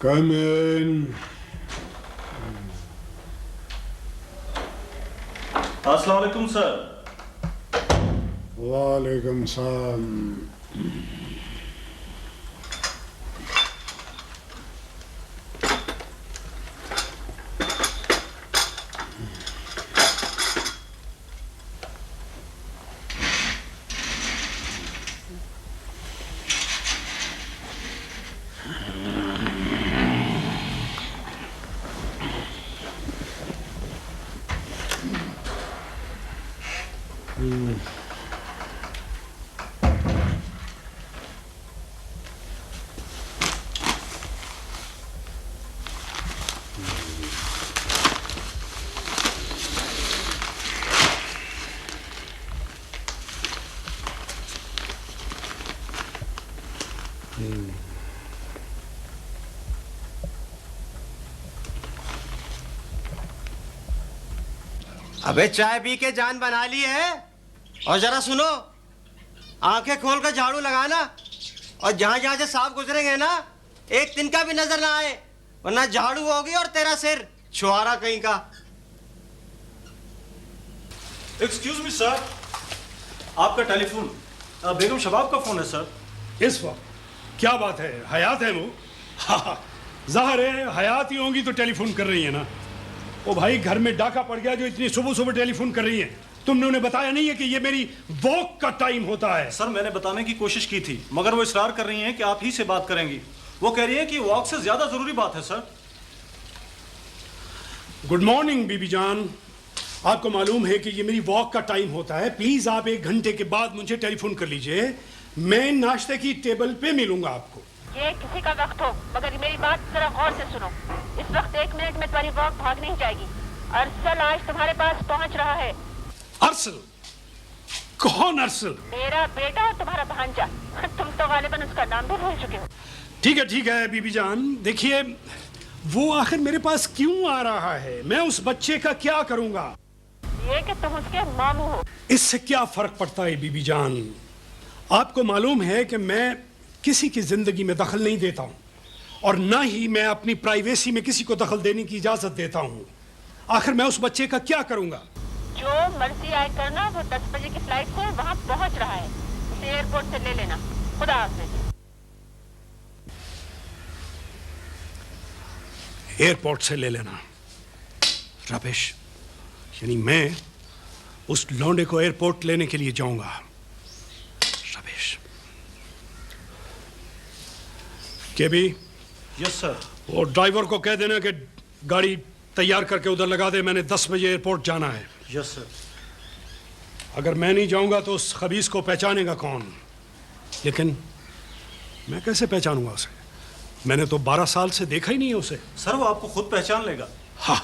Come in. अस्सलाम वालेकुम sir. वालेकुम सलाम। अबे चाय पी के जान बना ली है। और जरा सुनो, आंखें खोल कर झाड़ू लगाना और जहां जहां से सांप गुजरेंगे ना, एक तिनका भी नजर ना आए, वरना झाड़ू होगी और तेरा सिर छुआरा कहीं का। एक्सक्यूज मी सर, आपका टेलीफोन बेगम शबाब का फोन है सर। इस वक्त क्या बात है, हयात है वो? हाँ, ज़ाहिर है हयात ही होंगी तो टेलीफोन कर रही है ना। ओ भाई, घर में डाका पड़ गया जो इतनी सुबह सुबह टेलीफोन कर रही है। तुमने उन्हें बताया नहीं है कि ये मेरी वॉक का टाइम होता है? सर मैंने बताने की कोशिश की थी, मगर वो इसरार कर रही हैं कि आप ही से बात करेंगी। वो कह रही है कि वॉक से ज्यादा जरूरी बात है सर। गुड मॉर्निंग बीबी जान, आपको मालूम है कि ये मेरी वॉक का टाइम होता है। प्लीज आप 1 घंटे के बाद मुझे टेलीफोन कर लीजिए, मैं नाश्ते की टेबल पे मिलूंगा आपको। ये किसी का वक्त हो, मगर मेरी बात जरा गौर से सुनो। इस वक्त 1 मिनट में तुम्हारी वॉक भाग नहीं जाएगी। अरसल आज तुम्हारे पास पहुंच रहा है। अरसल? कौन अरसल? मेरा बेटा और तुम्हारा भांजा। तुम तो गालिबन उसका नाम भी भूल चुके हो। ठीक है बीबी जान, देखिए वो आखिर मेरे पास क्यों आ रहा है, मैं उस बच्चे का क्या करूंगा? ये कि तुम उसके मामू हो। इससे क्या फर्क पड़ता है बीबी जान? आपको मालूम है कि मैं किसी की जिंदगी में दखल नहीं देता हूं और ना ही मैं अपनी प्राइवेसी में किसी को दखल देने की इजाजत देता हूं। आखिर मैं उस बच्चे का क्या करूंगा? जो मर्जी आए करना, वो 10 बजे की फ्लाइट से वहाँ पहुँच रहा है। उसे एयरपोर्ट से ले लेना। खुदा हाफिज। एयरपोर्ट से ले लेना? रबिश, यानी मैं उस लौंडे को एयरपोर्ट लेने के लिए जाऊंगा? रबिश। केबी? Yes sir. वो ड्राइवर को कह देना कि गाड़ी तैयार करके उधर लगा दे, मैंने 10 बजे एयरपोर्ट जाना है। Yes sir. अगर मैं नहीं जाऊंगा तो उस खबीस को पहचानेगा कौन? लेकिन मैं कैसे पहचानूंगा उसे? मैंने तो 12 साल से देखा ही नहीं है उसे। सर वो आपको खुद पहचान लेगा। हाँ,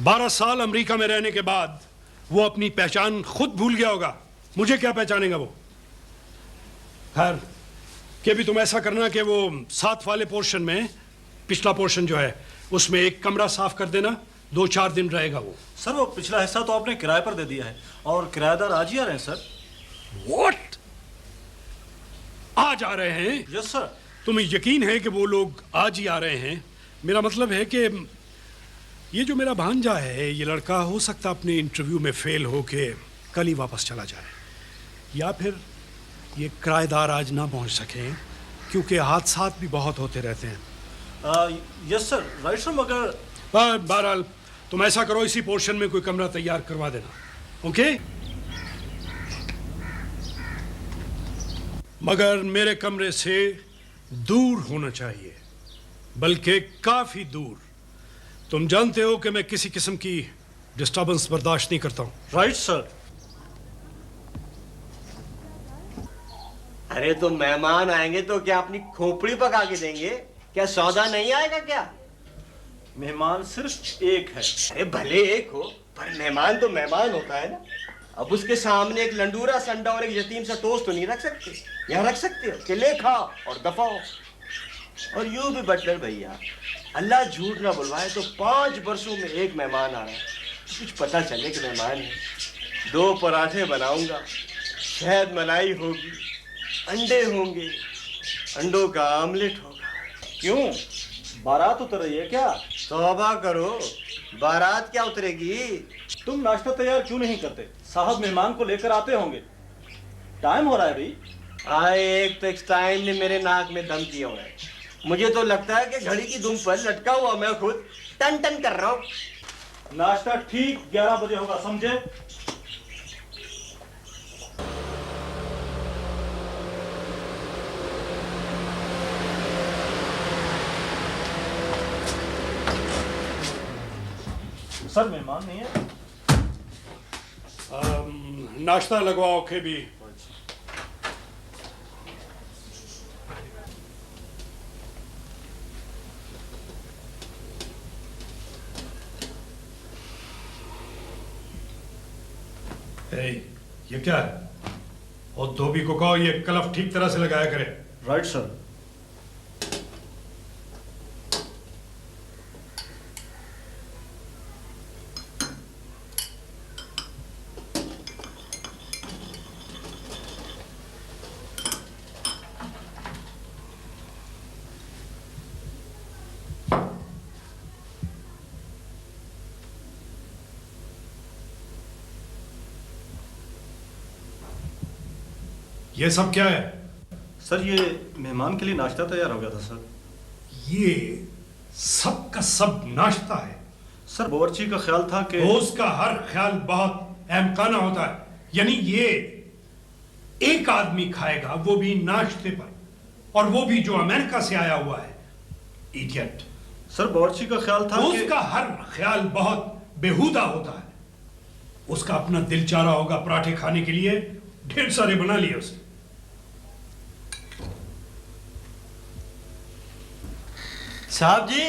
12 साल अमेरिका में रहने के बाद वो अपनी पहचान खुद भूल गया होगा। मुझे क्या पहचानेगा वो? खैर, कि भी तुम ऐसा करना कि वो साथ वाले पोर्शन में, पिछला पोर्शन जो है, उसमें एक कमरा साफ कर देना। 2-4 दिन रहेगा वो। सर वो पिछला हिस्सा तो आपने किराए पर दे दिया है और किराएदार आज ही आ रहे हैं सर। What? आज आ रहे हैं? Yes sir. तुम्हें यकीन है कि वो लोग आज ही आ रहे हैं? मेरा मतलब है कि ये जो मेरा भांजा है, ये लड़का हो सकता अपने इंटरव्यू में फेल हो के कल ही वापस चला जाए, या फिर ये किराएदार आज ना पहुंच सके, क्योंकि हादसात भी बहुत होते रहते हैं। Yes sir, right sir. मगर बहरहाल तुम ऐसा करो, इसी पोर्शन में कोई कमरा तैयार करवा देना, ओके? मगर मेरे कमरे से दूर होना चाहिए, बल्कि काफी दूर। तुम जानते हो कि मैं किसी किस्म की डिस्टर्बेंस बर्दाश्त नहीं करता हूं। Right sir. अरे तो मेहमान आएंगे तो क्या अपनी खोपड़ी पका के देंगे? क्या सौदा नहीं आएगा क्या? मेहमान सिर्फ एक है। अरे भले एक हो, पर मेहमान तो मेहमान होता है ना। अब उसके सामने एक लंडूरा संडा और एक यतीम सा टोस्ट तो नहीं रख सकते। यहाँ रख सकते हो कि ले खाओ और दफाओ। और यूं भी बटलर भैया, अल्लाह झूठ ना बुलवाए तो 5 वर्षों में एक मेहमान आ रहा है। कुछ पता चले कि मेहमान है। 2 पराठे बनाऊंगा, शहद मलाई होगी, अंडे होंगे, अंडों का आमलेट होगा। क्यों? बारात उतर रही है क्या? तौबा करो, बारात क्या उतरेगी? तुम नाश्ता तैयार क्यों नहीं करते? साहब मेहमान को लेकर आते होंगे। टाइम हो रहा है भाई। आए एक तो इस टाइम ने मेरे नाक में दम किया हुआ है। मुझे तो लगता है कि घड़ी की दुम पर लटका हुआ मैं खुद टन टन कर रहा हूँ। नाश्ता ठीक 11 बजे होगा, समझे? सर मेहमान नहीं है। नाश्ता लगवाओ के भी। ये क्या है? और धोबी को कहो ये कलफ ठीक तरह से लगाया करे। Right sir. ये सब क्या है? सर ये मेहमान के लिए नाश्ता तैयार हो गया था सर। ये सब का सब नाश्ता है? सर बावर्ची का ख्याल था कि उसका हर ख्याल बहुत अहमकाना होता है। यानी ये एक आदमी खाएगा, वो भी नाश्ते पर, और वो भी जो अमेरिका से आया हुआ है। इडियट। सर बावर्ची का ख्याल था कि उसका हर ख्याल बहुत बेहुदा होता है। उसका अपना दिल चाह रहा होगा पराठे खाने के लिए, ढेर सारे बना लिए उसने। साहब जी,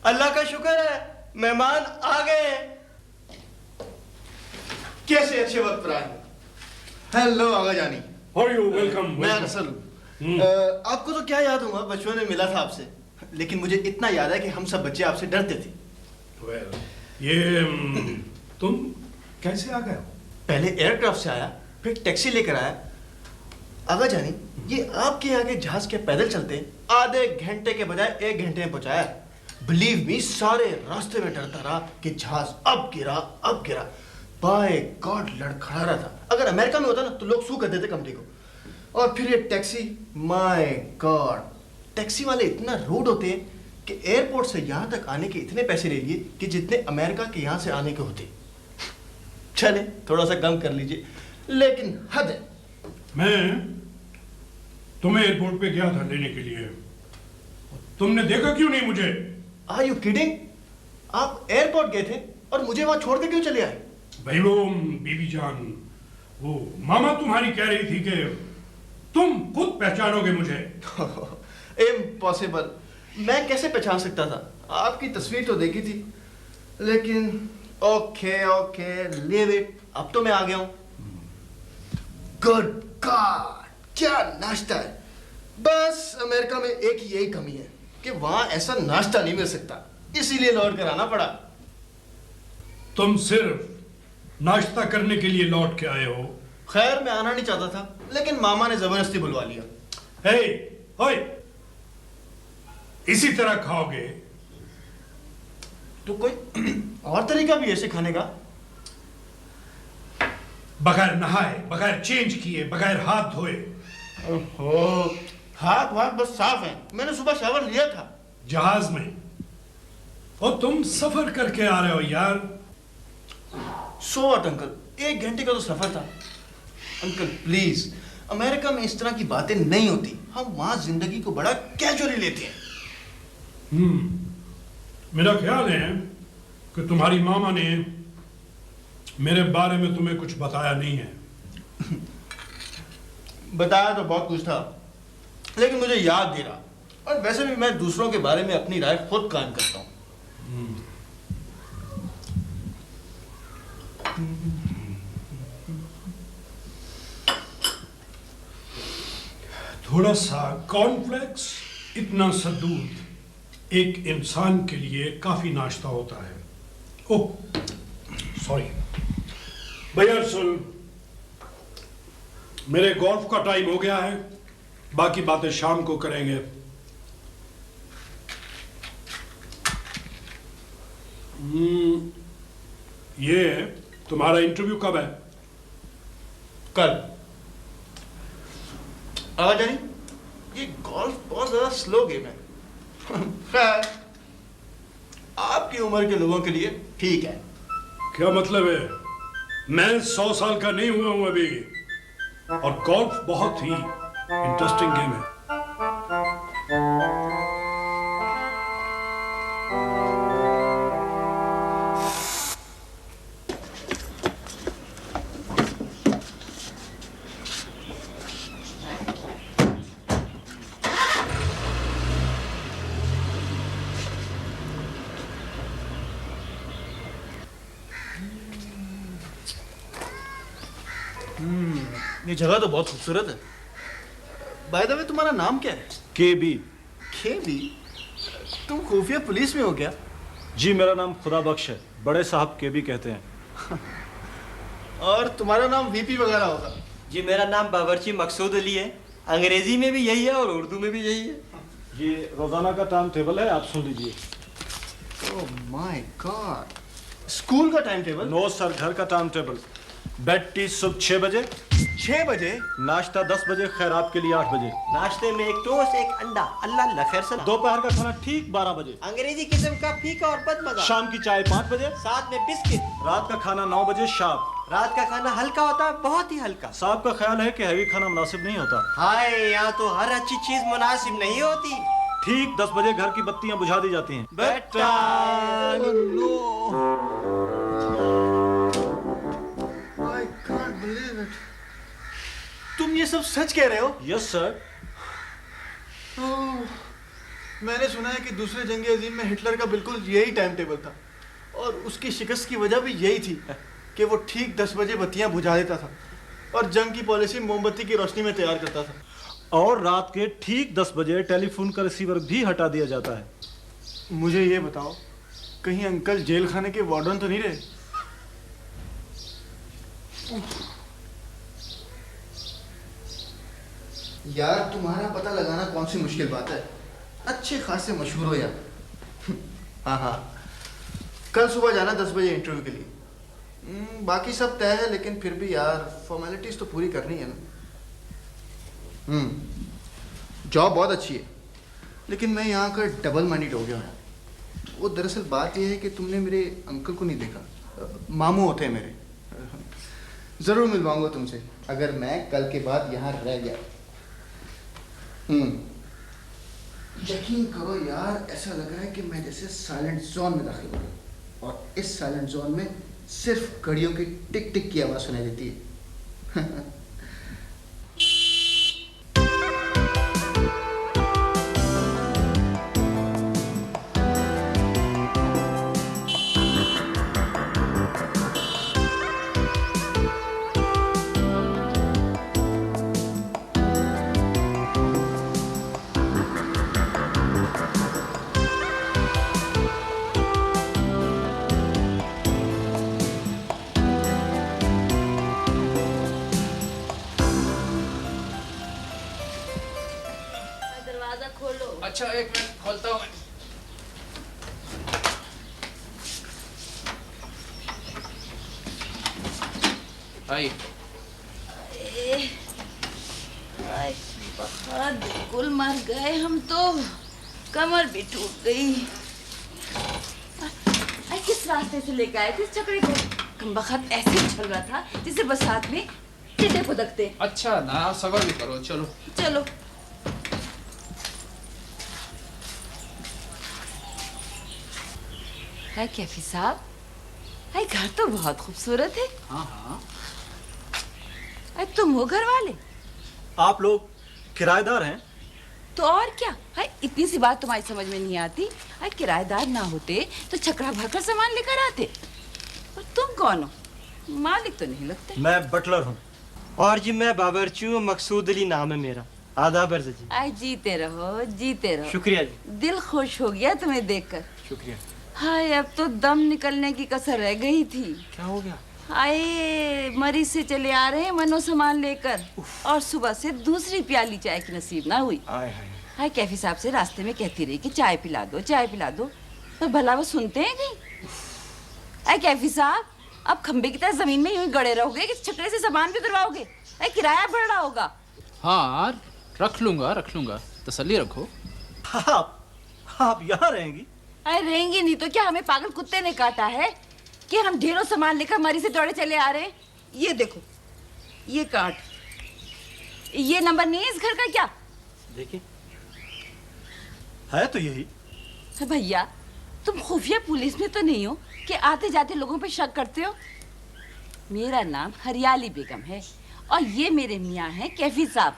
अल्लाह का शुक्र है मेहमान आ गए। कैसे अच्छे वक्त पर आए। हेलो आगा जानी। How are you? Welcome, मैं welcome. अरसल। आपको तो क्या याद होगा, बचपन में मिला था आपसे, लेकिन मुझे इतना याद है कि हम सब बच्चे आपसे डरते थे। Well, ये तुम कैसे आ गए? पहले एयरक्राफ्ट से आया, फिर टैक्सी लेकर आया। आगा जानी, ये आपके आगे जहाज के पैदल चलते आधे घंटे के बजाय 1 घंटे में पहुंचाया। बिलीव मी, सारे रास्ते में डरता रहा कि जहाज अब गिरा अब गिरा। बाय गॉड लड़खड़ा रहा था। अगर अमेरिका में होता ना तो लोग सू कर देते कंपनी को। और फिर ये टैक्सी, माय गॉड, टैक्सी वाले इतना रूड होते हैं कि एयरपोर्ट से यहाँ तक आने के इतने पैसे ले लिए कि जितने अमेरिका के यहाँ से आने के होते। चले थोड़ा सा कम कर लीजिए, लेकिन हद है। मैं तुम्हें एयरपोर्ट पे गया था लेने के लिए, तुमने देखा क्यों नहीं मुझे? Are you kidding? आप एयरपोर्ट गए थे और मुझे वहां छोड़ के क्यों चले आए? भाई वो बीबी जान, वो मामा तुम्हारी कह रही थी कि तुम खुद पहचानोगे मुझे। इम्पॉसिबल। मैं कैसे पहचान सकता था? आपकी तस्वीर तो देखी थी, लेकिन ओके ओके लीव इट। अब तो मैं आ गया हूं। गुड गॉड, क्या नाश्ता है। बस अमेरिका में एक ही यही कमी है कि वहां ऐसा नाश्ता नहीं मिल सकता, इसीलिए लौट कर आना पड़ा। तुम सिर्फ नाश्ता करने के लिए लौट के आए हो? खैर मैं आना नहीं चाहता था, लेकिन मामा ने जबरदस्ती बुलवा लिया। हे, ओए, इसी तरह खाओगे तो कोई और तरीका भी ऐसे खाने का? बगैर नहाए, बगैर चेंज किए, बगैर हाथ धोए। ओहो, हाथ वाथ बस साफ है, मैंने सुबह शावर लिया था। जहाज में? और तुम सफर करके आ रहे हो यार। सो व्हाट अंकल, 1 घंटे का तो सफर था। अंकल प्लीज, अमेरिका में इस तरह की बातें नहीं होती। हम वहां जिंदगी को बड़ा कैजुअली लेते हैं। मेरा ख्याल है कि तुम्हारी मामा ने मेरे बारे में तुम्हें कुछ बताया नहीं है। बताया तो बहुत कुछ था, लेकिन मुझे याद नहीं रहा। और वैसे भी मैं दूसरों के बारे में अपनी राय खुद कायम करता हूँ। थोड़ा सा कॉर्नफ्लेक्स, इतना सा दूध, एक इंसान के लिए काफी नाश्ता होता है। ओह सॉरी भैया, सुन, मेरे गोल्फ का टाइम हो गया है, बाकी बातें शाम को करेंगे। ये तुम्हारा इंटरव्यू कब है? कल। आवाज आ रही? ये गोल्फ बहुत ज्यादा स्लो गेम है। खैर, आपकी उम्र के लोगों के लिए ठीक है। क्या मतलब है? मैं 100 साल का नहीं हुआ हूं अभी, और गोल्फ बहुत ही इंटरेस्टिंग गेम है। ये जगह तो बहुत खूबसूरत है। बाय द वे, तुम्हारा नाम क्या है? KB। KB? तुम खुफिया पुलिस में हो क्या? जी, मेरा नाम खुदा बख्श है, बड़े साहब KB कहते हैं। और तुम्हारा नाम VP वगैरह होगा? जी मेरा नाम बावर्ची मकसूद अली है। अंग्रेजी में भी यही है और उर्दू में भी यही है। ये रोजाना का टाइम टेबल है, आप सुन लीजिए। Oh my God. स्कूल का टाइम टेबल? नो सर, घर का टाइम टेबल। बेड टी सुबह 6 बजे, 6 बजे? नाश्ता 10 बजे, खैर आपके लिए 8 बजे। नाश्ते में एक टोस्ट, एक अंडा, अल्लाह अल्लाह खैर सलाम। दोपहर का खाना ठीक 12 बजे। अंग्रेजी किस्म का फीका और बदमजा। शाम की चाय 5 बजे। साथ में बिस्किट। रात का खाना 9 बजे शार्प। रात का खाना हल्का होता है, बहुत ही हल्का। साहब का ख्याल है कि हैवी खाना मुनासिब नहीं होता। हाय, यहाँ तो हर अच्छी चीज मुनासिब नहीं होती। ठीक 10 बजे घर की बत्तियां बुझा दी जाती हैं। Bed time. I can't believe it. तुम ये सब सच कह रहे हो? Yes sir. मैंने सुना है कि दूसरे जंग अजीम में हिटलर का बिल्कुल यही टाइम टेबल था, और उसकी शिकस्त की वजह भी यही थी कि वो ठीक 10 बजे बत्तियां बुझा देता था और जंग की पॉलिसी मोमबत्ती की रोशनी में तैयार करता था। और रात के ठीक 10 बजे टेलीफोन का रिसीवर भी हटा दिया जाता है। मुझे ये बताओ, कहीं अंकल जेल खाने के वार्डन तो नहीं रहे? यार, तुम्हारा पता लगाना कौन सी मुश्किल बात है। अच्छे खासे मशहूर हो यार। हाँ, कल सुबह जाना 10 बजे इंटरव्यू के लिए। बाकी सब तय है, लेकिन फिर भी यार फॉर्मेलिटीज तो पूरी करनी है ना। जॉब बहुत अच्छी है, लेकिन मैं यहाँ का डबल माइंडेड हो गया हूँ। वो दरअसल बात यह है कि तुमने मेरे अंकल को नहीं देखा। मामू होते हैं मेरे। ज़रूर मिलवाऊंगा तुमसे अगर मैं कल के बाद यहाँ रह गया। यकीन करो यार, ऐसा लग रहा है कि मैं जैसे साइलेंट जोन में दाखिल हो गया, और इस साइलेंट जोन में सिर्फ घड़ियों की टिक टिक की आवाज़ सुनाई देती है। अच्छा, एक मिनट खोलता हूँ मैं। आई। बहुत बिल्कुल मर गए हम तो, कमर भी टूट गई। किस रास्ते से लेकर आए थे छकड़े को? कमबख्त ऐसे चल रहा था जैसे बरसात में टिड्डे फुदकते। अच्छा ना, सबर भी करो। चलो चलो। है कैफी साहब, है घर तो बहुत खूबसूरत है। हाँ। तुम हो घर वाले? आप लोग किराएदार हैं? तो और क्या है, इतनी सी बात तुम्हारी समझ में नहीं आती? है किराएदार ना होते तो छकड़ा भरकर सामान लेकर आते। और तुम कौन हो? मालिक तो नहीं लगते। मैं बटलर हूँ। और जी मैं बावर्ची हूँ, मकसूद अली नाम है मेरा। आदाब अर्ज़ जी। आए जीते रहो, जीते रहो। शुक्रिया जी। दिल खुश हो गया तुम्हें देखकर। शुक्रिया। हाय, अब तो दम निकलने की कसर रह गई थी। क्या हो गया? हाय, मरीज से चले आ रहे हैं मनो सामान लेकर, और सुबह से दूसरी प्याली चाय की नसीब ना हुई। हाय, कैफी साहब से रास्ते में कहती रही कि चाय पिला दो, चाय पिला दो, पर भला वो सुनते हैं कहीं? अरे कैफी साहब, अब खंबे की तरह जमीन में यूं ही गड़े रहोगे कि छकड़े से सामान भी करवाओगे? अरे किराया बढ़ रहा होगा। हाँ रख लूंगा तसल्ली रखो। आप यहाँ रहेंगी? अरे रहेंगी नहीं तो क्या, हमें पागल कुत्ते ने काटा है कि हम ढेरों सामान लेकर मरी से दौड़े चले आ रहे हैं? ये देखो, ये कार्ड, ये नंबर नहीं है इस घर का क्या? देखिए, है तो यही। भैया, तुम खुफिया पुलिस में तो नहीं हो कि आते जाते लोगों पे शक करते हो? मेरा नाम हरियाली बेगम है और ये मेरे मियाँ हैं कैफी साहब।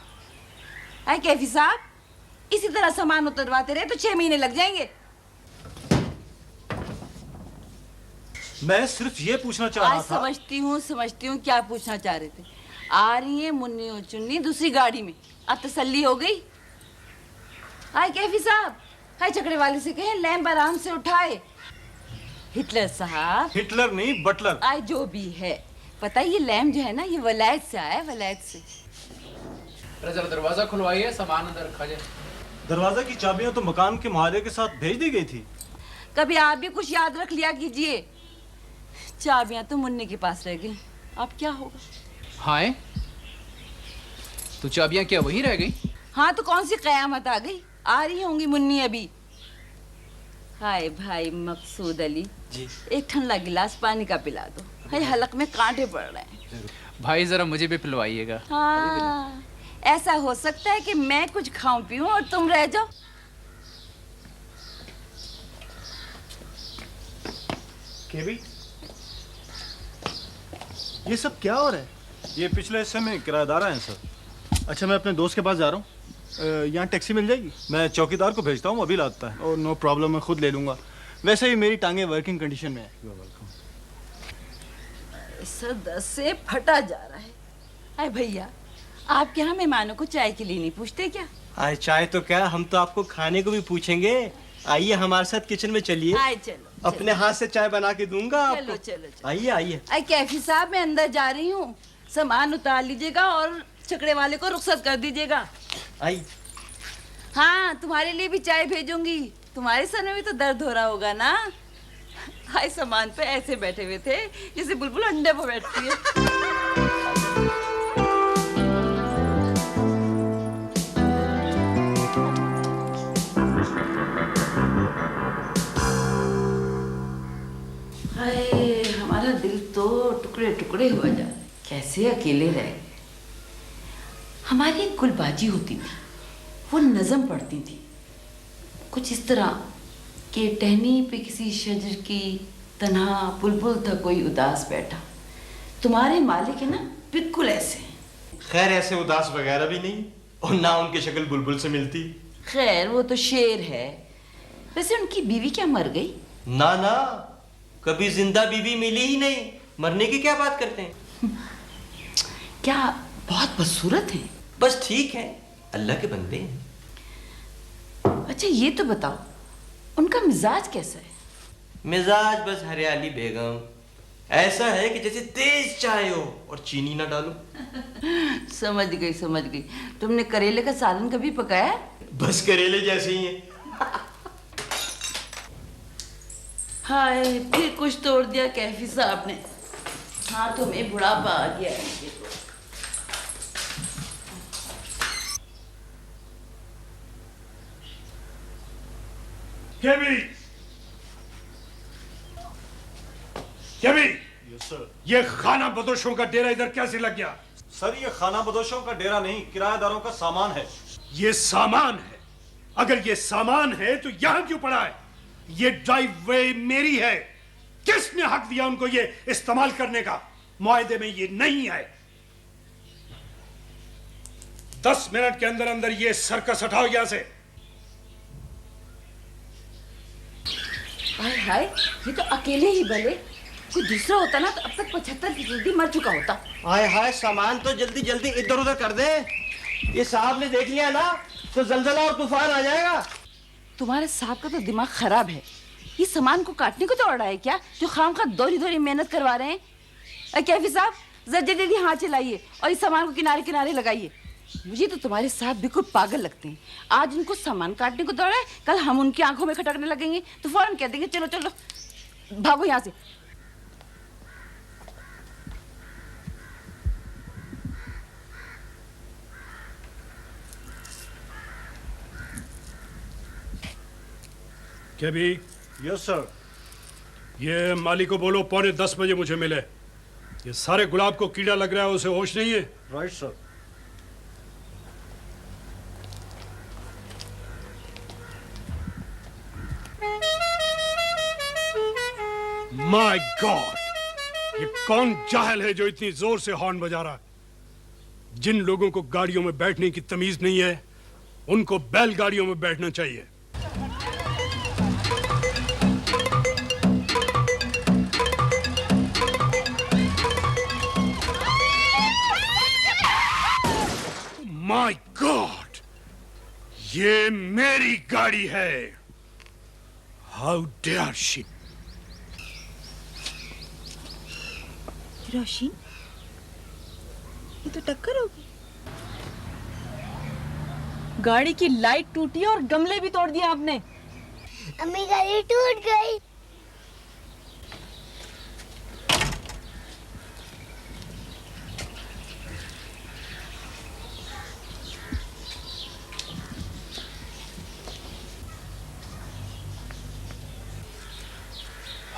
है कैफी साहब, इसी तरह सामान उतरवाते रहे तो 6 महीने लग जाएंगे। मैं सिर्फ ये पूछना चाह रहा था। समझती हूँ क्या पूछना चाह रहे थे। आ रही है मुन्नी और चुन्नी दूसरी गाड़ी में, अब तसल्ली हो गई? हाय कैफी साहब, हाय छकड़े वाले से कहें लैंप आराम से उठाए। हिटलर साहब। हिटलर नहीं, बटलर। आय जो भी है, पता है ये लैंप जो है ना, ये वलायत से आया है, वलायत से। जरा दरवाजा खुलवाइए, सामान अंदर रखा जाए। दरवाजा की चाबियां तो मकान के मुहारे के साथ भेज दी गई थी। कभी आप भी कुछ याद रख लिया कीजिए। चाबियां तो मुन्नी के पास रह गई, अब क्या होगा? हाँ, तो चाबियां क्या वहीं रह गई? हाँ तो कौन सी कयामत आ गई, आ रही होंगी मुन्नी अभी। हाय भाई मकसूद अली जी, एक ठंडा गिलास पानी का पिला दो, हाय हलक में कांटे पड़ रहे हैं। भाई जरा मुझे भी पिलवाइएगा। हाँ, ऐसा हो सकता है कि मैं कुछ खाऊं पीऊं और तुम रह जाओ। केवी, ये सब क्या हो रहा है? ये पिछले हिस्से में किराएदार हैं सर। अच्छा, मैं अपने दोस्त के पास जा रहा हूँ, यहाँ टैक्सी मिल जाएगी? मैं चौकीदार को भेजता हूँ, अभी लाता है। और नो प्रॉब्लम, मैं खुद ले लूँगा। वैसे भी मेरी टांगे वर्किंग कंडीशन में है। सर दर्द से फटा जा रहा है। अरे भैया, आपके यहाँ मेहमानों को चाय के लिए नहीं पूछते क्या? आए चाय तो क्या, हम तो आपको खाने को भी पूछेंगे। आइए हमारे साथ किचन में चलिए। आए चलो, अपने हाथ से चाय बना के दूंगा आपको। चलो चलो चलो। आइए आइए। अरे कैफी साहब, मैं अंदर जा रही हूँ, सामान उतार लीजिएगा और छकड़े वाले को रुखसत कर दीजिएगा। आइए। हाँ, तुम्हारे लिए भी चाय भेजूंगी। तुम्हारे सर में भी तो दर्द हो रहा होगा ना? हाय, सामान पे ऐसे बैठे हुए थे जैसे बुलबुल अंडे पर बैठती है। हाय, हमारा दिल तो टुकड़े टुकड़े हुआ जा, कैसे अकेले रह गए। हमारी एक गुलबाजी होती थी, वो नज़म पढ़ती थी कुछ इस तरह कि टहनी पे किसी शजर की तन्हा बुलबुल था कोई उदास बैठा। तुम्हारे मालिक है ना, बिल्कुल ऐसे। खैर, ऐसे उदास वगैरह भी नहीं, और ना उनकी शक्ल बुलबुल से मिलती। खैर, वो तो शेर है। वैसे उनकी बीवी क्या मर गई? ना ना, कभी जिंदा बीवी मिली ही नहीं, मरने की क्या बात करते हैं? क्या बहुत बदसूरत है? बस ठीक है, अल्लाह के बंदे हैं। अच्छा ये तो बताओ, उनका मिजाज कैसा है? मिजाज बस हरियाली बेगम ऐसा है कि जैसे तेज चाय हो और चीनी ना डालो। समझ गई। तुमने करेले का सालन कभी पकाया? बस करेले जैसे ही हैं। हाय, फिर कुछ तोड़ दिया कैफी साहब ने। हाथों में बुढ़ापा आ गया है इनके तो। ये खाना बदोशों का डेरा इधर कैसे लग गया? सर, ये खाना बदोशों का डेरा नहीं, किराएदारों का सामान है। ये सामान है? अगर ये सामान है तो यहां क्यों पड़ा है? ये ड्राइववे मेरी है। किसने हक दिया उनको ये इस्तेमाल करने का? मुआहदे में ये नहीं है। 10 मिनट के अंदर अंदर ये सर्कस हटाओ यहां से। हाय, ये तो अकेले ही भले, कोई दूसरा होता ना तो अब तक 75% मर चुका होता। हाय, सामान तो जल्दी जल्दी इधर उधर कर दे। ये साहब ने देख लिया ना तो जलजला और तूफान आ जाएगा। तुम्हारे साहब का तो दिमाग खराब है। ये सामान को काटने को दौड़ रहा है क्या, जो खामखा दोहरी मेहनत करवा रहे हैं? कैफी साहब, जरा जल्दी हाथ चलाइए और इस सामान को किनारे किनारे लगाइए। मुझे तो तुम्हारे साथ बिल्कुल पागल लगते हैं। आज उनको सामान काटने को दौड़ा है, कल हम उनकी आंखों में खटकने लगेंगे तो फौरन कह देंगे चलो चलो भागो यहाँ से। क्या भी? Yes sir. ये माली को बोलो 9:45 बजे मुझे मिले। ये सारे गुलाब को कीड़ा लग रहा है, उसे होश नहीं है। Right sir. माय गॉड, ये कौन जाहिल है जो इतनी जोर से हॉर्न बजा रहा है? जिन लोगों को गाड़ियों में बैठने की तमीज नहीं है, उनको बैलगाड़ियों में बैठना चाहिए। माय गॉड, ये मेरी गाड़ी है। How dare she! रोशन, ये तो टक्कर होगी। गाड़ी की लाइट टूटी और गमले भी तोड़ दिए आपने। अम्मी गाड़ी टूट गई।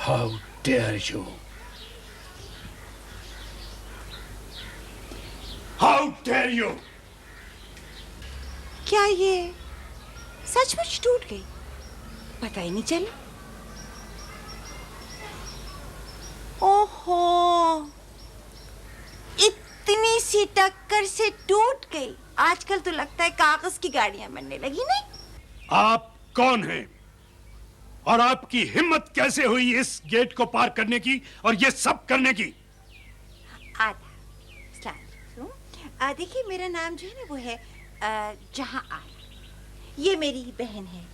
How dare you! How dare you! क्या ये सचमुच टूट गई? पता ही नहीं चला। ओहो, इतनी सी टक्कर से टूट गई। आजकल तो लगता है कागज की गाड़ियां बनने लगी नहीं। आप कौन हैं? और आपकी हिम्मत कैसे हुई इस गेट को पार करने की और ये सब करने की? देखिए, मेरा नाम जो है ना वो है जहां आरा। ये मेरी बहन है।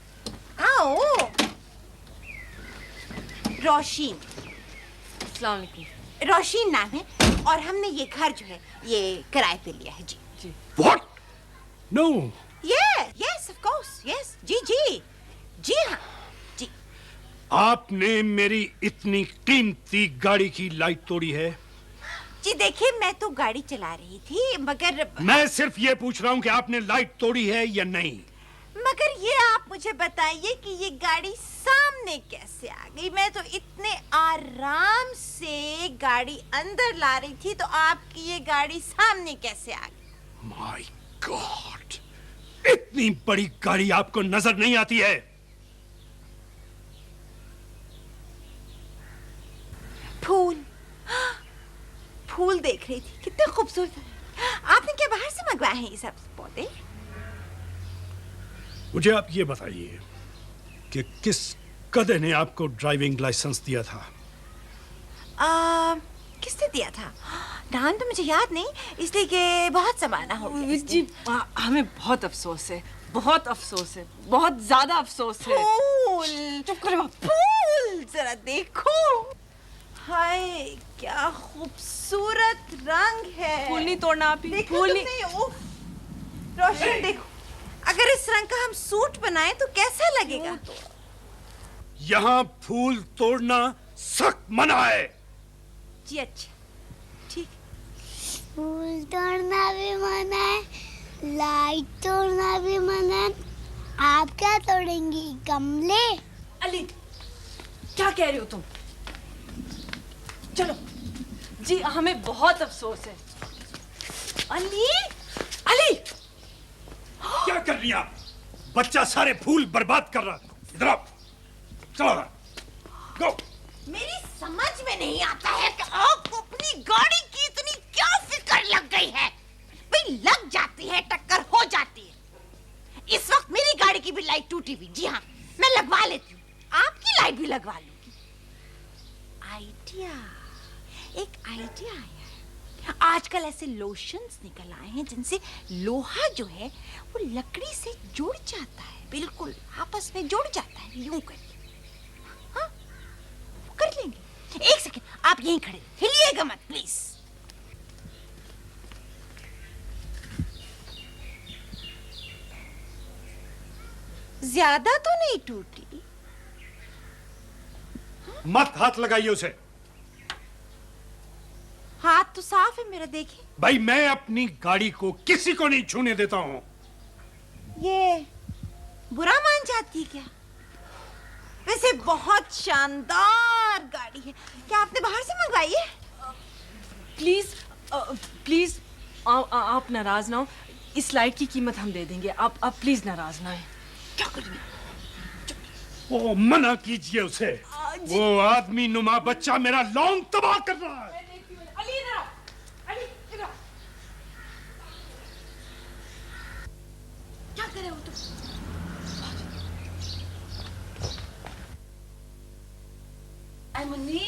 आओ। रोशीन। अस्सलाम वालेकुम। रोशीन नाम है और हमने ये घर जो है ये किराए पे लिया है। जी जी। What? No. Yes, of course. Yes. जी हाँ। जी। आपने मेरी इतनी कीमती गाड़ी की लाइट तोड़ी है? जी देखिए, मैं तो गाड़ी चला रही थी, मगर मैं सिर्फ ये पूछ रहा हूँ कि आपने लाइट तोड़ी है या नहीं। मगर ये आप मुझे बताइए कि ये गाड़ी सामने कैसे आ गई? मैं तो इतने आराम से गाड़ी अंदर ला रही थी, तो आपकी ये गाड़ी सामने कैसे आ गई? माय गॉड, इतनी बड़ी गाड़ी आपको नजर नहीं आती है? फूल देख रही थी, कितने खूबसूरत है। आपने क्या बाहर से मंगवाए हैं ये सब पौधे? मुझे आप ये बताइए कि किस गधे ने आपको ड्राइविंग लाइसेंस दिया था? किसने दिया था? नाम तो मुझे याद नहीं, इसलिए कि बहुत जमाना हो गया। जी हमें बहुत अफसोस है, बहुत अफसोस है, बहुत ज्यादा अफसोस है। फूल, चुप करो आप। फूल जरा देखो। हाय, क्या खूबसूरत रंग है। फूल नहीं तोड़ना आप ही। फूल नहीं। उफ, रोशन देखो, अगर इस रंग का हम सूट बनाए तो कैसा लगेगा? यहाँ फूल तोड़ना सख्त मना है। जी अच्छा, ठीक। फूल तोड़ना भी मना है, लाइट तोड़ना भी मना है। आप क्या तोड़ेंगी? गमले? अली, क्या कह रही हो तुम? चलो जी, हमें बहुत अफसोस है। अली, क्या कर रही आप? बच्चा सारे फूल बर्बाद कर रहा। इधर आओ, चलो गो। मेरी समझ में नहीं आता है कि आपको अपनी गाड़ी की इतनी क्या फिक्र लग गई है। भाई लग जाती है, टक्कर हो जाती है। इस वक्त मेरी गाड़ी की भी लाइट टूटी हुई। जी हाँ, मैं लगवा लेती हूँ, आपकी लाइट भी लगवा लूंगी। एक आइडिया आया है। आजकल ऐसे लोशंस निकल आए हैं जिनसे लोहा जो है वो लकड़ी से जुड़ जाता है, बिल्कुल आपस में जुड़ जाता है। यूं करिए, हाँ कर लेंगे। एक सेकंड, आप यहीं खड़े हिलिएगा मत प्लीज। ज्यादा तो नहीं टूटी? मत हाथ लगाइए उसे। हाथ तो साफ है मेरा, देखिए। भाई, मैं अपनी गाड़ी को किसी को नहीं छूने देता हूँ। ये बुरा मान जाती है क्या? वैसे बहुत शानदार गाड़ी है। क्या आपने बाहर से मंगवाई है? प्लीज प्लीज आप नाराज ना हो, इस लाइट की कीमत हम दे देंगे। आप प्लीज नाराज ना हैं। क्या करेंगे? ओ मना कीजिए उसे। वो आदमी नुमा बच्चा मेरा लॉन्ग तबाह कर रहा है। अली इधर आओ, अली इधर आओ। क्या करे हो तुम? मुन्नी,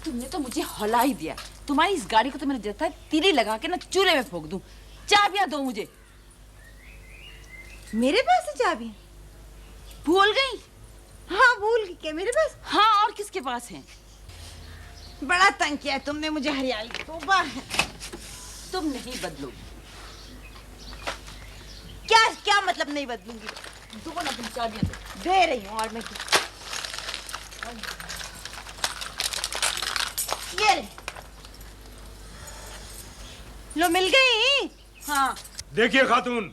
तुमने तो मुझे हौला ही दिया। तुम्हारी इस गाड़ी को तो मैंने जैसा तीली लगा के ना चूल्हे में फोक दूं। चाबियां दो मुझे। मेरे पास है चाबी? भूल गई? हाँ भूल गई। क्या मेरे पास? हाँ, और किसके पास है? बड़ा तंग किया तुमने मुझे हरियाली। तौबा है। तुम नहीं बदलोगी। क्या क्या मतलब नहीं बदलूंगी? दो ना, तुम चाबियां दो। दे रही हूँ। और मैं ये लो, मिल गई। हाँ। देखिए खातून,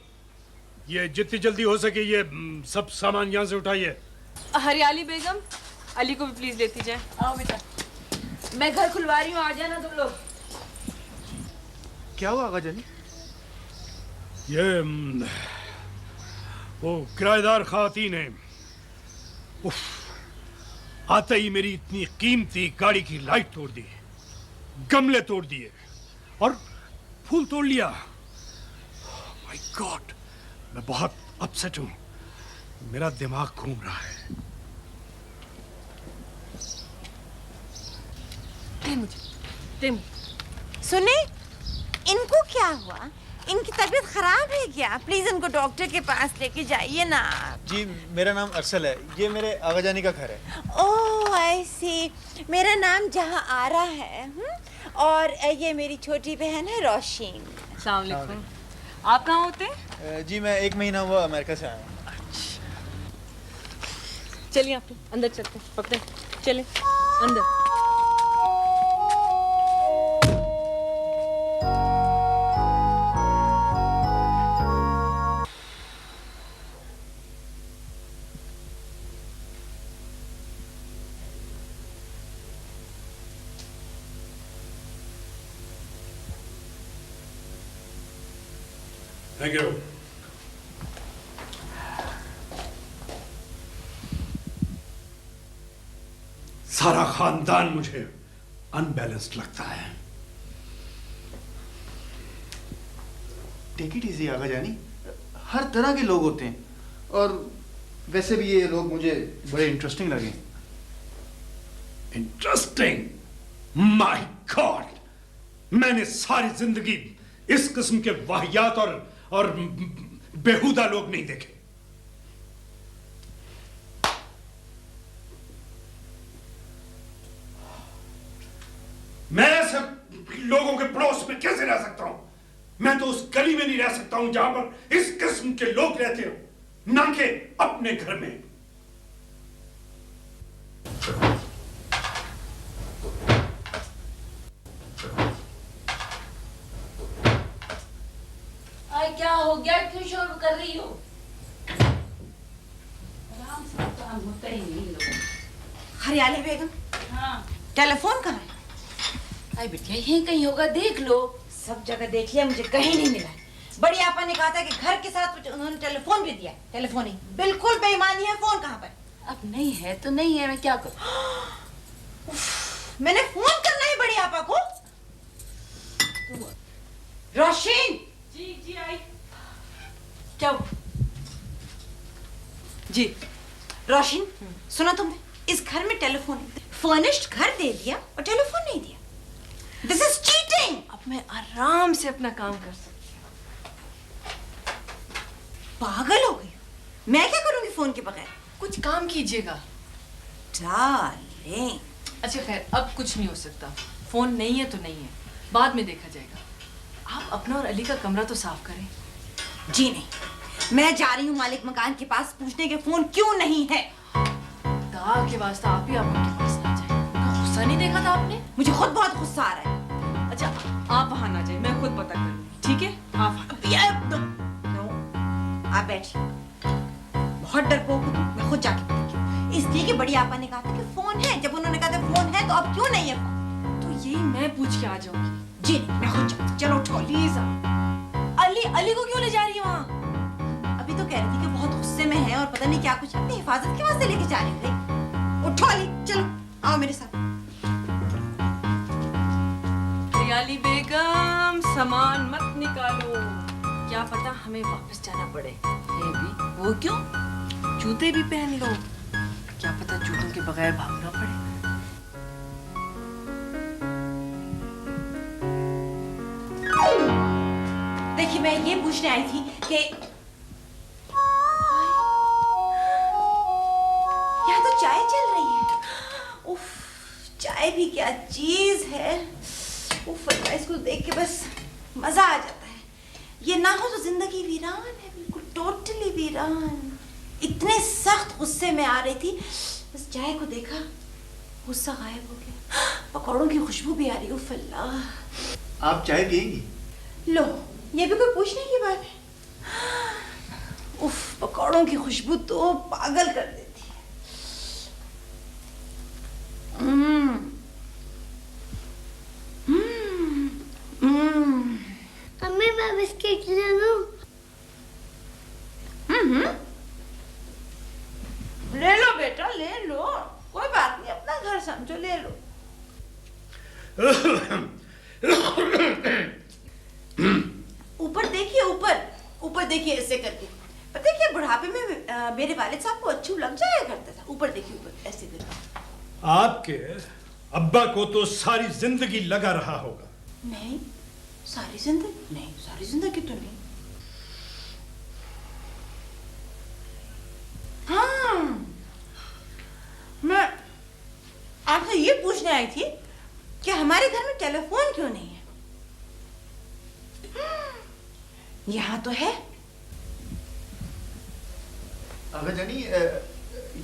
ये जितनी जल्दी हो सके ये सब सामान यहाँ से उठाइए। हरियाली बेगम, अली को भी प्लीज लेती जाए। आओ बेटा, मैं घर खुलवा रही हूँ, आ जाना तुम लोग। क्या हुआ आगा जानी? ये वो किराएदार खातीन है, उफ, आते ही मेरी इतनी कीमती गाड़ी की लाइट तोड़ दी, गमले तोड़ दिए और फूल तोड़ लिया। माय गॉड, मैं बहुत अपसेट हूं। मेरा दिमाग घूम रहा है। दे मुझे। सुने, इनको क्या हुआ? इनकी तबीयत खराब है क्या? प्लीज इनको डॉक्टर के पास लेके जाइए ना। जी, मेरा नाम अरसल है, ये मेरे आगा जानी का घर है। ओह आई सी। मेरा नाम जहाँ आरा है। और ये मेरी छोटी बहन है रोशीन। अस्सलाम वालेकुम। आप कहाँ होते हैं? जी, मैं 1 महीना हुआ अमेरिका से आया हूँ। चलिए आप अंदर चलते हैं। पकड़े, चले अंदर। Thank you. सारा खानदान मुझे अनबैलेंस्ड लगता है। टेक इट इजी आगा जानी, हर तरह के लोग होते हैं और वैसे भी ये लोग मुझे बड़े इंटरेस्टिंग लगे। इंटरेस्टिंग? माय गॉड, मैंने सारी जिंदगी इस किस्म के वाहियात और बेहुदा लोग नहीं देखे। मैं ऐसे लोगों के पड़ोस में कैसे रह सकता हूं? मैं तो उस गली में नहीं रह सकता हूं जहां पर इस किस्म के लोग रहते हो, ना कि अपने घर में। क्या हो गया? क्यों शोर कर रही हो? आराम से काम होता ही नहीं लोगों। हरियाली बेगम। हाँ। टेलीफोन कहाँ है? आई बिटिया, यहीं कहीं होगा, देख लो। सब जगह देख लिया, मुझे कहीं नहीं मिला। बड़ी आपा ने कहा था कि घर के साथ उन्होंने टेलीफोन भी दिया। टेलीफोन ही बिल्कुल बेईमानी है। फोन कहाँ पर? अब नहीं है तो नहीं है, मैं क्या करूं? मैंने फोन करना है बड़ी आपा को। रोशीन। जी आई। क्या हुआ? जी रोशिन, सुना तुमने? इस घर में टेलीफोन, फर्निश्ड घर दे दिया और टेलीफोन नहीं दिया। This is cheating. अब मैं आराम से अपना काम कर सकती हूँ। पागल हो गई? मैं क्या करूंगी फोन के बगैर? कुछ काम कीजिएगा। डार्लिंग। अच्छा खैर, अब कुछ नहीं हो सकता। फोन नहीं है तो नहीं है, बाद में देखा जाएगा। आप अपना और अली का कमरा तो साफ करें। जी नहीं, मैं जा रही हूँ मालिक मकान के पास पूछने के फोन क्यों नहीं है। खुदा के वास्ता आप ही आप उनके पास ना जाए। गुस्सा नहीं देखा था आपने? मुझे खुद बहुत गुस्सा आ रहा है। अच्छा आप वहां ना जाए, मैं खुद पता करूँ। ठीक है, आप आप बैठिए। बहुत डरपोक हूँ, मैं खुद जाके पता कि बड़ी आपा ने कहा था कि फोन है। जब उन्होंने कहा था फोन है तो अब क्यों नहीं है फोन? तो यही मैं पूछ के आ जाऊंगी। जी नहीं, मैं खुद जाऊंगी। चलो उठो। प्लीज अली को क्यों ले जा रही है वहाँ? अभी तो कह रही थी कि बहुत गुस्से में है और पता नहीं क्या कुछ अपनी हिफाजत के वास्ते लेके जा रही थी। उठो अली, चलो आओ मेरे साथ। रियाली बेगम सामान मत निकालो, क्या पता हमें वापस जाना पड़े। वो क्यों? जूते भी पहन लो, क्या पता जूतों के बगैर भागना पड़े। देखिए मैं ये पूछने आई थी कि यहाँ तो चाय चल रही है। उफ, चाय भी क्या चीज है। उफ, इसको देख के बस मजा आ जाता है। ये ना हो तो जिंदगी वीरान है, बिल्कुल टोटली वीरान। इतने सख्त गुस्से में आ रही थी, बस चाय को देखा गुस्सा गायब हो गया। पकौड़ों की खुशबू भी आ रही। उफ अल्लाह। आप चाय पिएंगी? लो, ये भी कोई पूछने की बात है? उफ, पकौड़ों की खुशबू तो पागल कर देती है। अम्मी मैं बिस्किट ले लूं? ले लो बेटा, ले लो, कोई बात नहीं, अपना घर समझो, ले लो। ऊपर देखिए, ऊपर देखिए ऐसे करके। पता है क्या, बुढ़ापे में मेरे वालिद साहब को अच्छू लग जाया करता था। ऊपर देखिए, ऊपर ऐसे करके। आपके अब्बा को तो सारी जिंदगी लगा रहा होगा। नहीं, सारी जिंदगी तो नहीं। हाँ, मैं आपसे ये पूछने आई थी कि हमारे घर में टेलीफोन क्यों नहीं है? यहाँ तो है। अगर जानी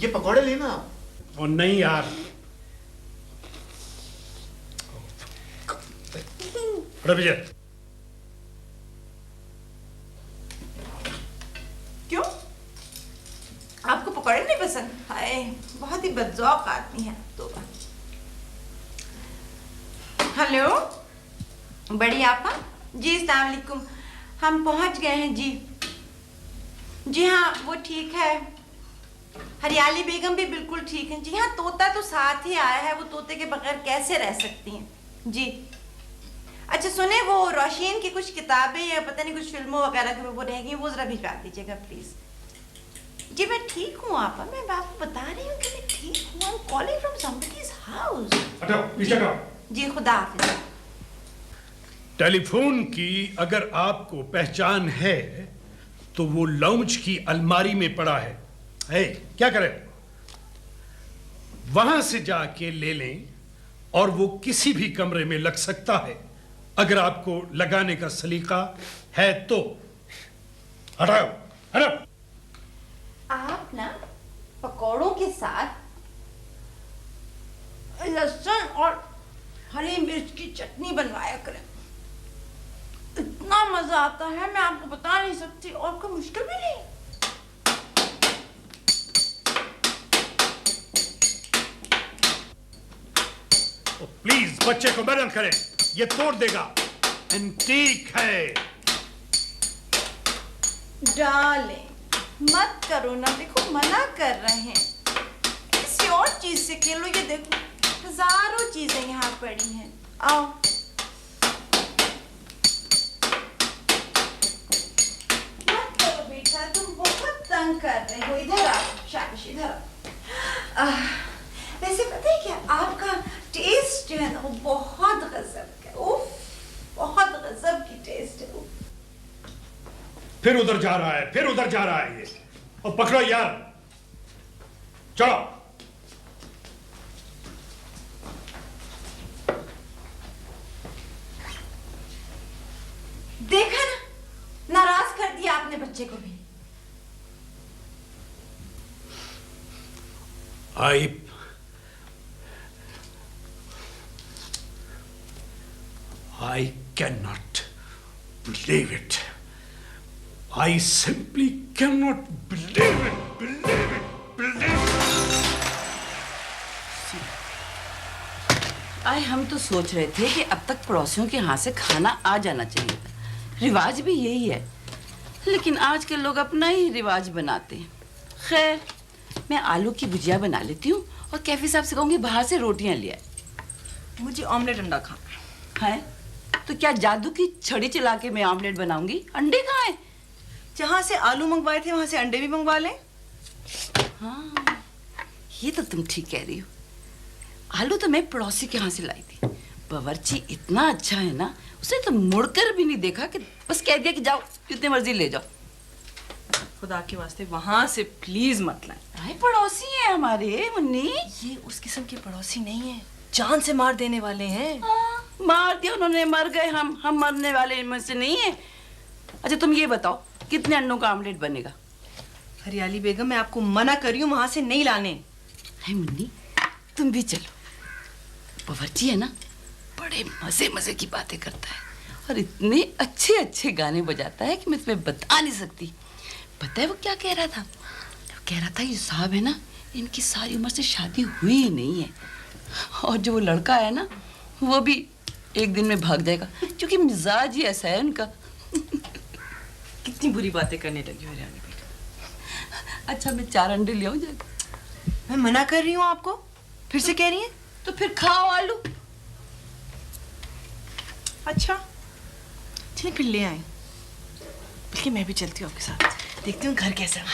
ये पकौड़े लेना। और नहीं यार, विजय। क्यों, आपको पकौड़े नहीं पसंद? हाय, बहुत ही बदजौक आदमी है तो। हेलो, बड़ी आपा जी, अस्सलाम वालेकुम। हम पहुंच गए हैं जी। जी हाँ, वो ठीक है। हरियाली बेगम भी बिल्कुल ठीक है। जी हाँ, तोता तो साथ ही आया है, वो तोते के बगैर कैसे रह सकती हैं जी। अच्छा सुने, वो रोशीन की कुछ किताबें या पता नहीं कुछ फिल्मों वगैरह की वो रह गई, वो जरा भिजवा दीजिएगा प्लीज। जी मैं ठीक हूँ आपा, मैं आपको बता रही हूँ कि मैं ठीक हूँ। I am calling from somebody's house. हटाओ, पीछे हटाओ। जी खुदा हाफिज। टेलीफोन की अगर आपको पहचान है तो वो लाउंज की अलमारी में पड़ा है। क्या करें, वहां से जाके ले लें और वो किसी भी कमरे में लग सकता है अगर आपको लगाने का सलीका है तो। हटाओ, हटाओ। आप ना पकौड़ों के साथ लहसुन और हरी मिर्च की चटनी बनवाया करें, इतना मजा आता है मैं आपको बता नहीं सकती। और कोई मुश्किल भी नहीं। प्लीज बच्चे को मदद करें, ये तोड़ देगा, एंटीक है। डालें, मत करो ना, देखो मना कर रहे हैं। किसी और चीज से खेलो। ये देखो हजारों चीजें यहाँ पड़ी हैं। आओ। मत करो बेटा, तुम बहुत तंग कर रहे हो। इधर आओ, शाबाश इधर आओ। वैसे पता है क्या, आपका टेस्ट जो है ना वो बहुत गजब का। उफ, बहुत गजब की टेस्ट है। फिर उधर जा रहा है, फिर उधर जा रहा है ये। और पकड़ो यार, चलो। देखा ना, नाराज कर दिया आपने बच्चे को भी। I cannot believe it. I simply cannot believe it. आए हम तो सोच रहे थे कि अब तक पड़ोसियों के हाथ से खाना आ जाना चाहिए था। रिवाज भी यही है, लेकिन आज के लोग अपना ही रिवाज बनाते हैं। खैर, मैं आलू की भुजिया बना लेती हूँ और कैफी साहब से कहूँगी बाहर से रोटियाँ ले आए। मुझे ऑमलेट अंडा खाना है। तो क्या जादू की छड़ी चला के मैं ऑमलेट बनाऊंगी? अंडे कहाँ हैं? जहाँ से आलू मंगवाए थे वहाँ से अंडे भी मंगवा लें। हाँ, ये तो तुम ठीक कह रही हो। आलू तो मैं पड़ोसी के यहाँ से लाई थी। बावर्ची इतना अच्छा है ना, उसने तो मुड़कर भी नहीं देखा, कि बस कह दिया कि जाओ जितने मर्जी ले जाओ। खुदा के वास्ते वहाँ से प्लीज मत लाएं। अरे पड़ोसी है हमारे मुन्नी। ये उस किस्म के पड़ोसी नहीं है, जान से मार देने वाले हैं। हाँ, मार दिया उन्होंने, मर गए हम मरने वाले इनमें से नहीं है। अच्छा तुम ये बताओ, कितने अंडों का ऑमलेट बनेगा? हरियाली बेगम, मैं आपको मना कर रही हूँ वहां से नहीं लाने। है मुन्नी, तुम भी चलो। बावर्ची है ना, बड़े मजे मजे की बातें करता है और इतने अच्छे अच्छे गाने बजाता है कि मैं तुम्हें बता नहीं सकती। पता है वो क्या कह रहा था? वो कह रहा था ये साहब है ना, इनकी सारी उम्र से शादी हुई ही नहीं है, और जो वो लड़का है ना वो भी एक दिन में भाग जाएगा, क्योंकि मिजाज ही ऐसा है उनका। कितनी बुरी बातें करने लगी हो हरियाली बेगम। अच्छा मैं 4 अंडे ले आऊं जाकर? मैं मना कर रही हूँ आपको, फिर से कह रही हैं? तो फिर खाओ आलू। अच्छा चलिए फिर ले आए, बल्कि मैं भी चलती हूँ आपके साथ, देखती हूँ घर कैसा है।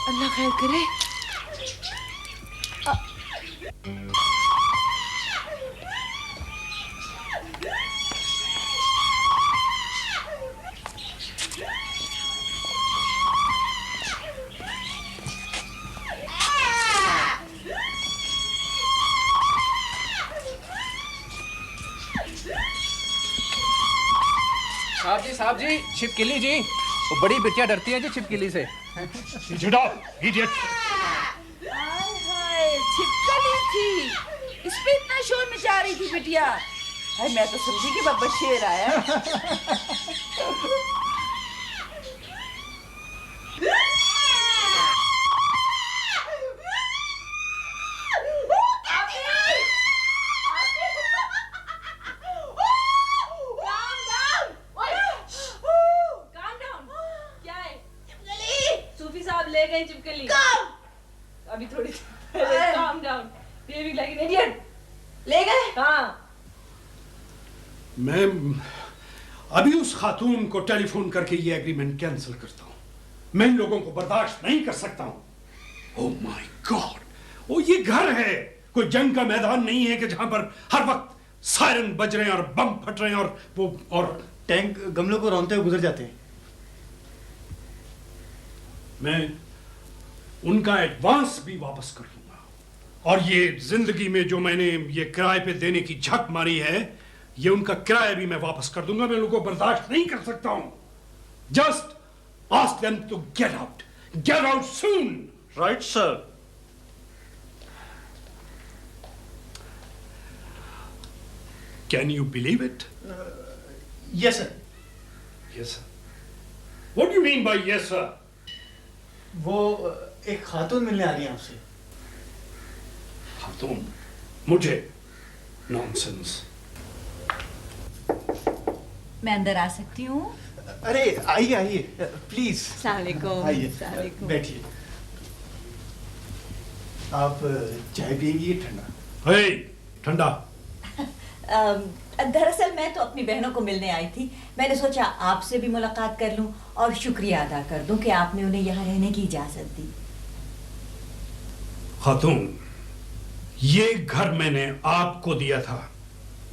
अल्लाह खैर करे। साहब जी, छिपकली जी, वो बड़ी बिटिया डरती है जी छिपकली से। इडियट। हाय हाय, छिपकली थी, इस पे इतना शोर मचा रही थी बिटिया। अरे मैं तो समझी कि बाबा शेर आया। ले गई चिपकली। अभी थोड़ी calm down, behaving like an idiot। ले गए? हाँ। मैं अभी उस खातून को टेलीफोन करके ये एग्रीमेंट कैंसिल करता हूँ। मैं इन लोगों को बर्दाश्त नहीं कर सकता हूँ। ओह माय गॉड, वो ये घर है, कोई जंग का मैदान नहीं है कि जहां पर हर वक्त सायरन बज रहे हैं और बम फट रहे हैं और वो और टैंक गमलों को रौंदते हुए गुजर जाते हैं। मैं उनका एडवांस भी वापस कर दूंगा, और ये जिंदगी में जो मैंने ये किराए पे देने की झक मारी है, ये उनका किराया भी मैं वापस कर दूंगा। मैं लोगों को बर्दाश्त नहीं कर सकता हूं। Just ask them to get out soon. Right sir. Can you believe it? Yes sir. Yes sir. What do you mean by yes sir? वो एक खातून मिलने आ रही है आपसे। खातून? मुझे? नॉनसेंस। मैं अंदर आ सकती हूँ? अरे आइए आइए प्लीज। सलामुअलैकुम। आइए बैठिए। आप चाय पिएंगी? ठंडा? ठंडा। दरअसल मैं तो अपनी बहनों को मिलने आई थी। मैंने सोचा आपसे भी मुलाकात कर लूं और शुक्रिया अदा कर दूं कि आपने उन्हें यहाँ रहने की इजाजत दी। खातून, ये घर मैंने आपको दिया था।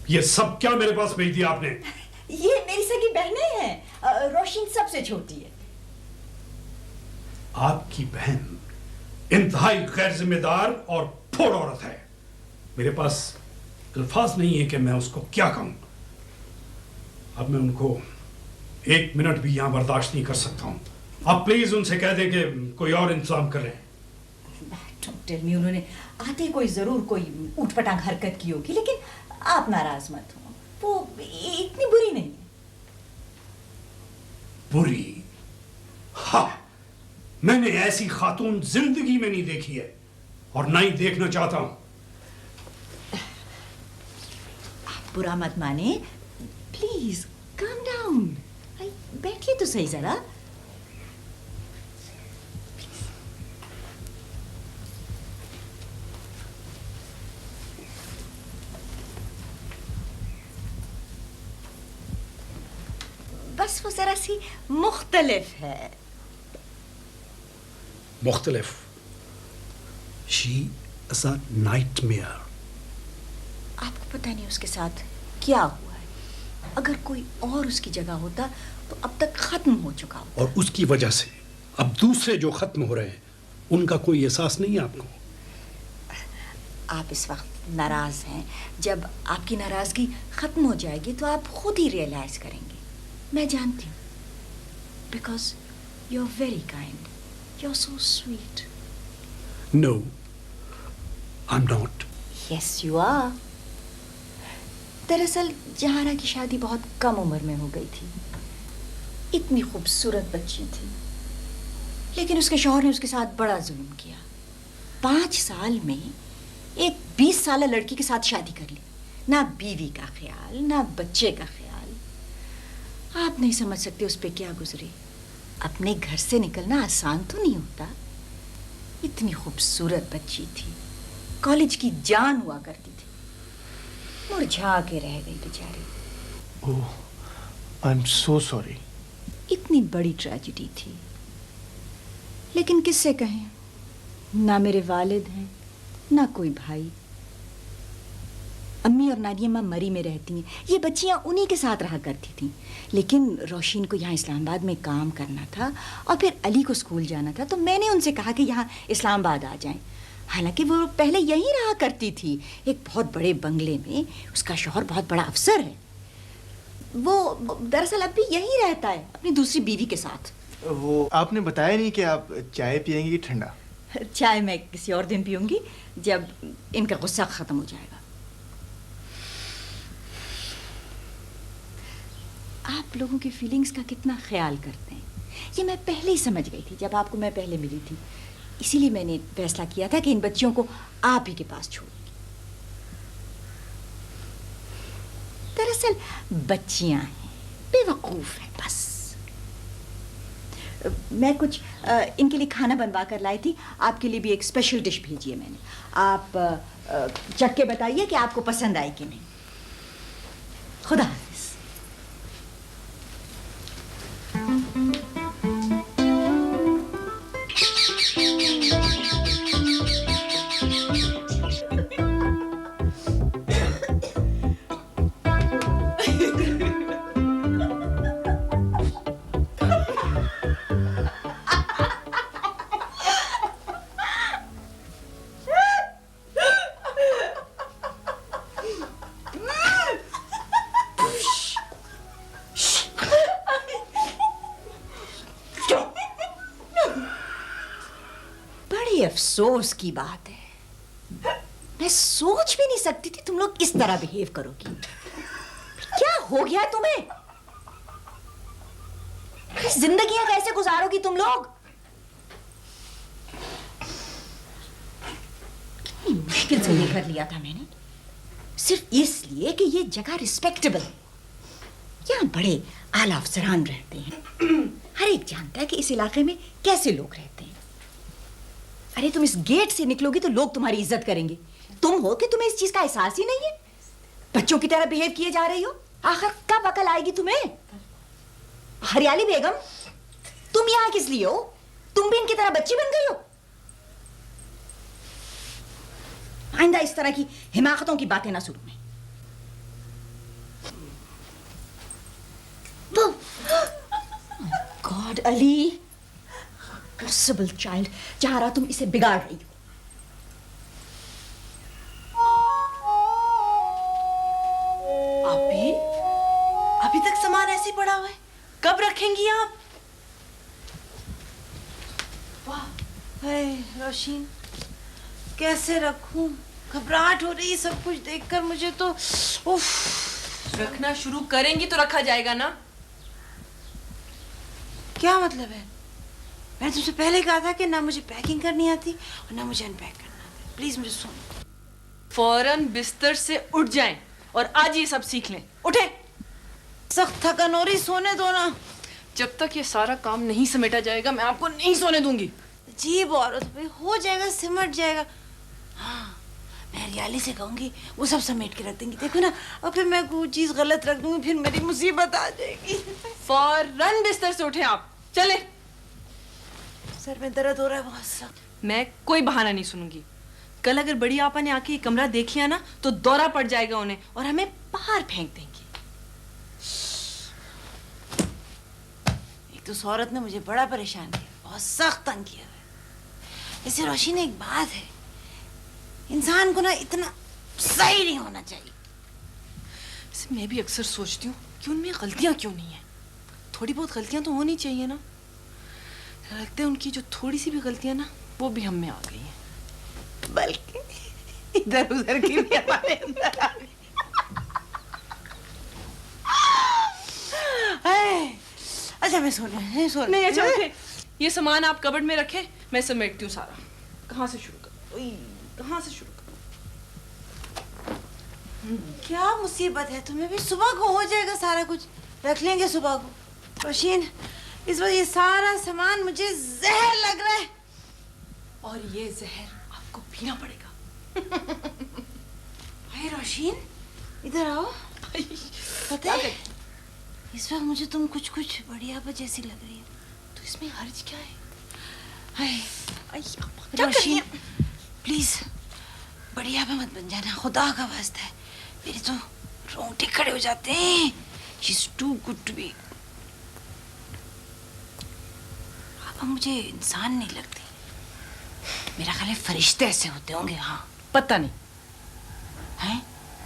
ये सब क्या मेरे पास भेज दिया आपने? ये मेरी सगी बहनें हैं। रोशन सबसे छोटी है। आपकी बहन इंतहाई गैर जिम्मेदार और फोड़ औरत है। मेरे पास अल्फाज नहीं है कि मैं उसको क्या कहूं। अब मैं उनको 1 मिनट भी यहां बर्दाश्त नहीं कर सकता हूं। आप प्लीज उनसे कह दें कि कोई और इंतजाम करें। डोंट टेल मी, उन्होंने आते कोई जरूर कोई उठपटांग हरकत की होगी, लेकिन आप नाराज मत हो, वो इतनी बुरी नहीं है। बुरी? हाँ, मैंने ऐसी खातून जिंदगी में नहीं देखी है और ना ही देखना चाहता हूं। आप बुरा मत माने, प्लीज काम डाउन, बैठिए तो सही जरा। बस वो जरा सी मुख्तलिफ है। मुख्तलिफ? She is a nightmare. आपको पता नहीं उसके साथ क्या हुआ है। अगर कोई और उसकी जगह होता तो अब तक खत्म हो चुका होता। और उसकी वजह से अब दूसरे जो खत्म हो रहे हैं उनका कोई एहसास नहीं है आपको? आप इस वक्त नाराज हैं। जब आपकी नाराजगी खत्म हो जाएगी तो आप खुद ही रियलाइज करेंगे। मैं जानती हूँ, because you are very kind, you are so sweet. No, I am not. Yes you are. दरअसल जहारा की शादी बहुत कम उम्र में हो गई थी। इतनी खूबसूरत बच्ची थी, लेकिन उसके शौहर ने उसके साथ बड़ा जुल्म किया। 5 साल में एक 20 साल लड़की के साथ शादी कर ली। ना बीवी का ख्याल, ना बच्चे का ख्याल। आप नहीं समझ सकते उस पे क्या गुजरी। अपने घर से निकलना आसान तो नहीं होता। इतनी खूबसूरत बच्ची थी, कॉलेज की जान हुआ करती थी, मुरझा के रह गई बेचारी। ओह, आई एम सो सॉरी। इतनी बड़ी ट्रेजेडी थी, लेकिन किससे कहें? ना मेरे वालिद हैं, ना कोई भाई। अम्मी और नानी अम्मा मरी में रहती हैं। ये बच्चियां उन्हीं के साथ रहा करती थीं। लेकिन रोशीन को यहाँ इस्लामाबाद में काम करना था और फिर अली को स्कूल जाना था, तो मैंने उनसे कहा कि यहाँ इस्लामाबाद आ जाएं। हालांकि वो पहले यहीं रहा करती थी, एक बहुत बड़े बंगले में। उसका शौहर बहुत बड़ा अफसर है। वो दरअसल अब भी यहीं रहता है अपनी दूसरी बीवी के साथ। वो आपने बताया नहीं कि आप चाय पियेंगी कि ठंडा? चाय मैं किसी और दिन पीऊंगी, जब इनका गुस्सा खत्म हो जाएगा। आप लोगों की फीलिंग्स का कितना ख्याल करते हैं, ये मैं पहले ही समझ गई थी जब आपको मैं पहले मिली थी। इसीलिए मैंने फैसला किया था कि इन बच्चियों को आप ही के पास छोड़ूंगी। दरअसल बच्चियां हैं, बेवकूफ हैं बस। मैं कुछ इनके लिए खाना बनवा कर लाई थी। आपके लिए भी एक स्पेशल डिश भेजी है मैंने। आप चख के बताइए कि आपको पसंद आई कि नहीं। खुदा हाफिज। अफसोस की बात है, मैं सोच भी नहीं सकती थी तुम लोग इस तरह बिहेव करोगी। क्या हो गया तुम्हें? जिंदगियां कैसे गुजारोगी तुम लोग? कितनी मुश्किल से लेकर लिया था मैंने, सिर्फ इसलिए कि ये जगह रिस्पेक्टेबल है। यहाँ बड़े आला अफसरान रहते हैं। हर एक जानता है कि इस इलाके में कैसे लोग रहते हैं। अरे तुम इस गेट से निकलोगी तो लोग तुम्हारी इज्जत करेंगे। तुम हो कि तुम्हें इस चीज का एहसास ही नहीं है। बच्चों की तरह बिहेव किए जा रही हो। आखिर कब अकल आएगी तुम्हें? हरियाली बेगम, तुम यहाँ किस लिए हो? तुम भी इनकी तरह बच्ची बन गई हो। आइंदा इस तरह की हिमाकतों की बातें ना शुरू में। गॉड अली, पॉसिबल चाइल्ड, जहां तुम इसे बिगाड़ रही हो। अभी तक सामान ऐसे पड़ा हुआ है, कब रखेंगी आप? हाय रोशीन, कैसे रखूं? घबराहट हो रही सब कुछ देखकर मुझे तो। उफ। रखना शुरू करेंगी तो रखा जाएगा ना। क्या मतलब है? मैंने तुमसे पहले कहा था कि ना मुझे पैकिंग करनी आती और ना मुझे अनपैक करना आता। प्लीज मुझे सुनो। फौरन बिस्तर से उठ जाएं और आज ये सब सीख लें। उठे। सख्त थकन हो रही, सोने दो ना। जब तक ये सारा काम नहीं समेटा जाएगा मैं आपको नहीं सोने दूंगी। अजीब औरत भाई, हो जाएगा, सिमट जाएगा। हाँ, मैं हरियाली से कहूंगी, वो सब समेट के रख देंगी। देखो ना, और फिर मैं कोई चीज गलत रख दूंगी, फिर मेरी मुसीबत आ जाएगी। फौरन बिस्तर से उठे आप। चले। सर में दर्द हो रहा है बहुत सख्त। मैं कोई बहाना नहीं सुनूंगी। कल अगर बड़ी आपा ने आके ये कमरा देख लिया ना तो दौरा पड़ जाएगा उन्हें और हमें बाहर फेंक देंगी। एक तो उस औरत ने मुझे बड़ा परेशान किया, बहुत सख्त तंग किया है। वैसे रोशी ने एक बात है, इंसान को ना इतना सही नहीं होना चाहिए। मैं भी अक्सर सोचती हूँ कि उनमें गलतियां क्यों नहीं है। थोड़ी बहुत गलतियां तो होनी चाहिए ना। लगता है उनकी जो थोड़ी सी भी गलतियां ना वो भी हम में आ गई हैं। बल्कि इधर उधर की भी हमारे अंदर आ गई। अच्छा मैं सोने नहीं। अच्छा उठे। ये सामान आप कबर्ड में रखें, मैं समेटती हूँ सारा। कहाँ से शुरू करूँ? कहाँ से शुरू करूँ? क्या मुसीबत है तुम्हें भी? सुबह को हो जाएगा सारा कुछ, रख लेंगे सुबह को। रोशीन, इस वक्त ये सारा सामान मुझे जहर लग रहा है और ये जहर आपको पीना पड़ेगा। हाय रोशीन, इधर आओ। पता है इस वक्त मुझे तुम कुछ बढ़िया जैसी लग रही हो। तो इसमें हर्ज क्या है? हाय क्या रोशीन, प्लीज बढ़िया मत बन जाना, खुदा का वास्ता है। मेरे तो रोंगटे खड़े हो जाते हैं। She's too good to be। आप मुझे इंसान नहीं लगती। मेरा ख्याल है फरिश्ते ऐसे होते होंगे। हाँ, पता नहीं। हैं?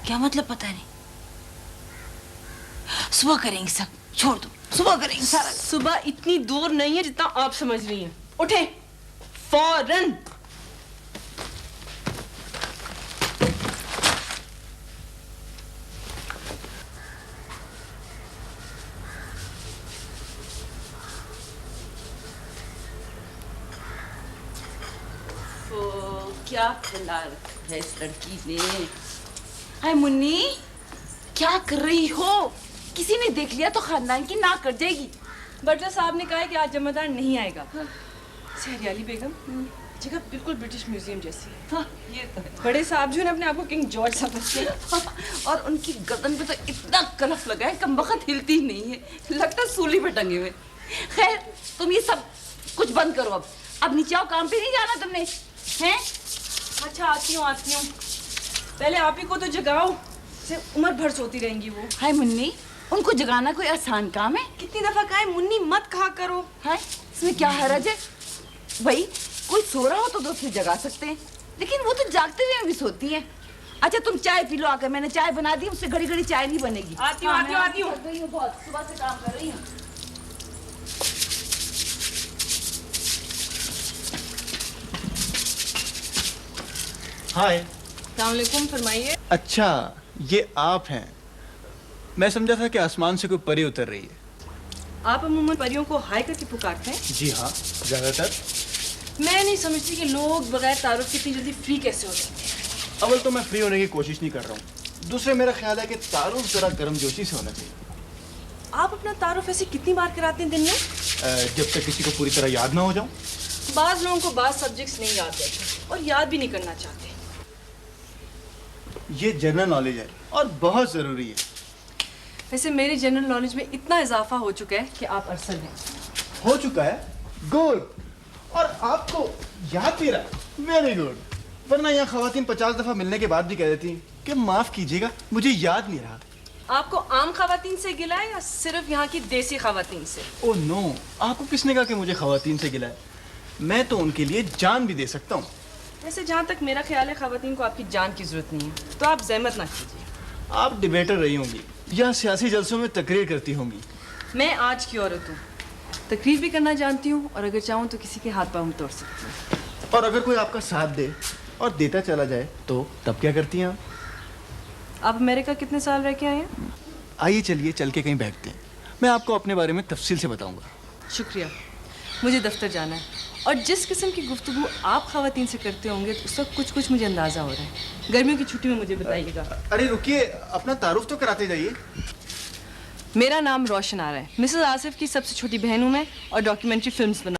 क्या मतलब पता नहीं? सुबह करेंगे सब, छोड़ दो, सुबह करेंगे सारा। सुबह इतनी दूर नहीं है जितना आप समझ रही हैं। उठे फौरन। क्या खिला रखा है इस लड़की ने। हाय मुन्नी, क्या कर रही हो? किसी ने देख लिया तो खानदान की नाक कट जाएगी। बटलर साहब ने कहा है कि आज जमादार नहीं आएगा। हरियाली बेगम जगह बिल्कुल ब्रिटिश म्यूजियम जैसी है। हाँ, ये तो है। बड़े साहब जो ने अपने आप को किंग जॉर्ज समझते हैं। और उनकी गर्दन पे तो इतना कलफ लगा है, कमबख्त हिलती ही नहीं है, लगता है सूली पे टंगे हुए। खैर, तुम ये सब कुछ बंद करो अब नीचे आओ। काम पे नहीं जाना तुमने, हैं? अच्छा आती हूँ। पहले आप ही को तो जगाओ, से उम्र भर सोती रहेंगी वो। हाय मुन्नी, उनको जगाना कोई आसान काम है? कितनी दफा कहा है मुन्नी मत कहा करो। है इसमें क्या हरज है भाई? कोई सो रहा हो तो उसे जगा सकते हैं, लेकिन वो तो जागते हुए भी सोती है। अच्छा तुम चाय पी लो आकर, मैंने चाय बना दी, उससे घड़ी घड़ी चाय नहीं बनेगी। आती हूँ। बहुत सुबह से काम कर रही हूँ। हाय। अस्सलामुअलैकुम, फरमाइए। अच्छा, ये आप हैं। मैं समझा था कि आसमान से कोई परी उतर रही है। आप अमूमन परियों को हाय करके पुकारते हैं? जी हाँ, ज्यादातर। मैं नहीं समझती कि लोग बगैर तारुफ के इतनी जल्दी फ्री कैसे हो सकते हैं। अव्वल तो मैं फ्री होने की कोशिश नहीं कर रहा हूँ। दूसरे मेरा ख्याल है कि तारुफ जरा गर्मजोशी से होना चाहिए। आप अपना तारुफ ऐसे कितनी बार कराते हैं दिन में? जब तक किसी को पूरी तरह याद ना हो जाऊं। बाज लोगों को बाज सब्जेक्ट्स नहीं याद रहते और याद भी नहीं करना चाहते। ये जनरल नॉलेज है और बहुत जरूरी है। वैसे मेरी जनरल नॉलेज में इतना इजाफा हो चुका है कि आप अरसल हैं। हो चुका है? गुड। और आपको याद भी रहा? Very good. वरना यहाँ खवातीन 50 दफा मिलने के बाद भी कह देती कि माफ कीजिएगा मुझे याद नहीं रहा। आपको आम खवातीन से गिला है या सिर्फ यहाँ की देसी खवातीन से? ओह नो, आपको किसने कहा कि मुझे खवातीन से गिला है? मैं तो उनके लिए जान भी दे सकता हूँ। वैसे जहाँ तक मेरा ख्याल है खवातीन को आपकी जान की जरूरत नहीं है, तो आप जहमत ना कीजिए। आप डिबेटर रही होंगी या सियासी जलसों में तकरीर करती होंगी। मैं आज की औरत हूँ, तकरीर भी करना जानती हूँ और अगर चाहूँ तो किसी के हाथ पाँव तोड़ सकती हूँ। और अगर कोई आपका साथ दे और देता चला जाए तो तब क्या करती हैं आप? आप अमेरिका कितने साल रह के आए हैं? आइए चलिए चल के कहीं बैठते हैं, मैं आपको अपने बारे में तफसील से बताऊंगा। शुक्रिया, मुझे दफ्तर जाना है। और जिस किस्म की गुफ्तगू आप ख़वातीन से करते होंगे तो उसका कुछ कुछ मुझे अंदाज़ा हो रहा है। गर्मियों की छुट्टी में मुझे बताइएगा। अरे रुकिए, अपना तारुफ तो कराते जाइए। मेरा नाम रोशन आरा है, मिसेस आसिफ की सबसे छोटी बहन हूँ मैं और डॉक्यूमेंट्री फिल्म्स बना